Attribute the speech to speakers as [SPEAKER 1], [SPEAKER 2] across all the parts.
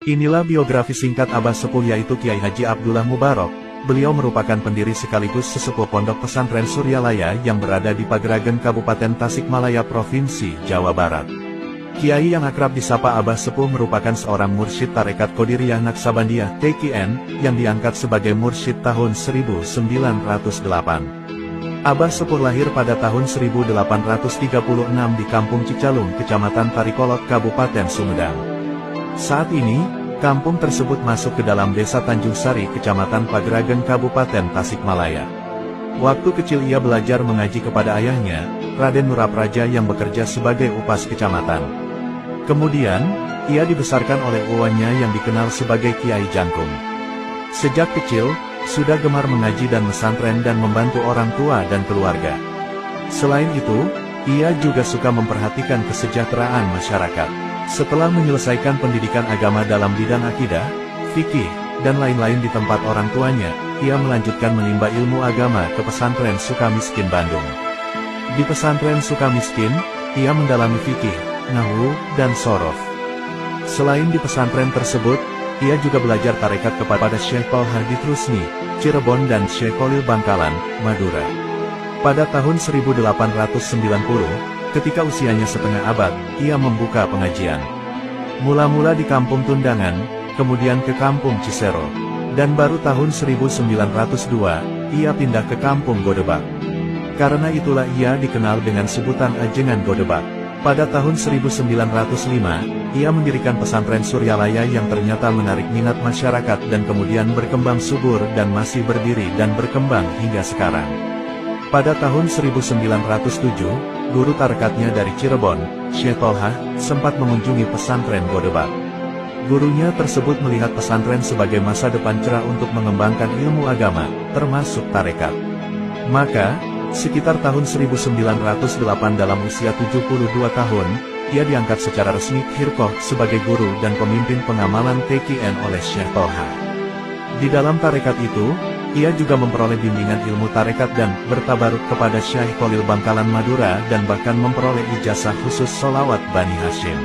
[SPEAKER 1] Inilah biografi singkat Abah Sepuh yaitu Kiai Haji Abdullah Mubarak. Beliau merupakan pendiri sekaligus sesepuh Pondok Pesantren Suryalaya yang berada di Pageragen Kabupaten Tasikmalaya Provinsi Jawa Barat. Kiai yang akrab disapa Abah Sepuh merupakan seorang mursyid Tarekat Qadiriyah Naqsabandiyah (TQN) yang diangkat sebagai mursyid tahun 1908. Abah Sepuh lahir pada tahun 1836 di Kampung Cicalung, Kecamatan Tarikolot, Kabupaten Sumedang. Saat ini, kampung tersebut masuk ke dalam Desa Tanjung Sari, Kecamatan Pageragen, Kabupaten Tasikmalaya. Waktu kecil ia belajar mengaji kepada ayahnya, Raden Nurapraja yang bekerja sebagai upas kecamatan. Kemudian, ia dibesarkan oleh uwannya yang dikenal sebagai Kiai Jangkung. Sejak kecil, sudah gemar mengaji dan mesantren dan membantu orang tua dan keluarga. Selain itu, ia juga suka memperhatikan kesejahteraan masyarakat. Setelah menyelesaikan pendidikan agama dalam bidang akidah, fikih, dan lain-lain di tempat orang tuanya, ia melanjutkan menimba ilmu agama ke pesantren Sukamiskin Bandung. Di pesantren Sukamiskin, ia mendalami fikih, nahwu, dan shorof. Selain di pesantren tersebut, ia juga belajar tarekat kepada Syekh Tolha di Trusmi, Cirebon dan Syekh Khalil Bangkalan, Madura. Pada tahun 1890, ketika usianya setengah abad, ia membuka pengajian. Mula-mula di Kampung Tundangan, kemudian ke Kampung Cisero, dan baru tahun 1902, ia pindah ke Kampung Godebak. Karena itulah ia dikenal dengan sebutan Ajengan Godebak. Pada tahun 1905, ia mendirikan pesantren Suryalaya yang ternyata menarik minat masyarakat dan kemudian berkembang subur dan masih berdiri dan berkembang hingga sekarang. Pada tahun 1907, guru tarekatnya dari Cirebon, Syekh Tolha, sempat mengunjungi pesantren Godebak. Gurunya tersebut melihat pesantren sebagai masa depan cerah untuk mengembangkan ilmu agama, termasuk tarekat. Maka, sekitar tahun 1908 dalam usia 72 tahun, ia diangkat secara resmi Hirqoh sebagai guru dan pemimpin pengamalan TQN oleh Syekh Tolha. Di dalam tarekat itu, ia juga memperoleh bimbingan ilmu tarekat dan bertabaruk kepada Syekh Khalil Bangkalan Madura dan bahkan memperoleh ijazah khusus sholawat Bani Hashim.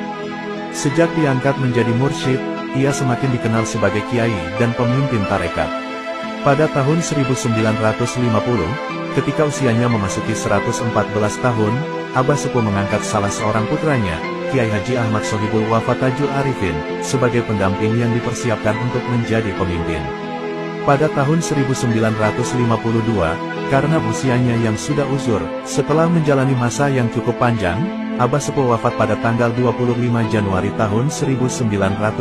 [SPEAKER 1] Sejak diangkat menjadi mursyid, ia semakin dikenal sebagai kiai dan pemimpin tarekat. Pada tahun 1950, ketika usianya memasuki 114 tahun, Abah Sepuh mengangkat salah seorang putranya, Kiai Haji Ahmad Sohibul Wafa Tajul Arifin, sebagai pendamping yang dipersiapkan untuk menjadi pemimpin. Pada tahun 1952, karena usianya yang sudah uzur, setelah menjalani masa yang cukup panjang, Abah Sepuh wafat pada tanggal 25 Januari tahun 1950.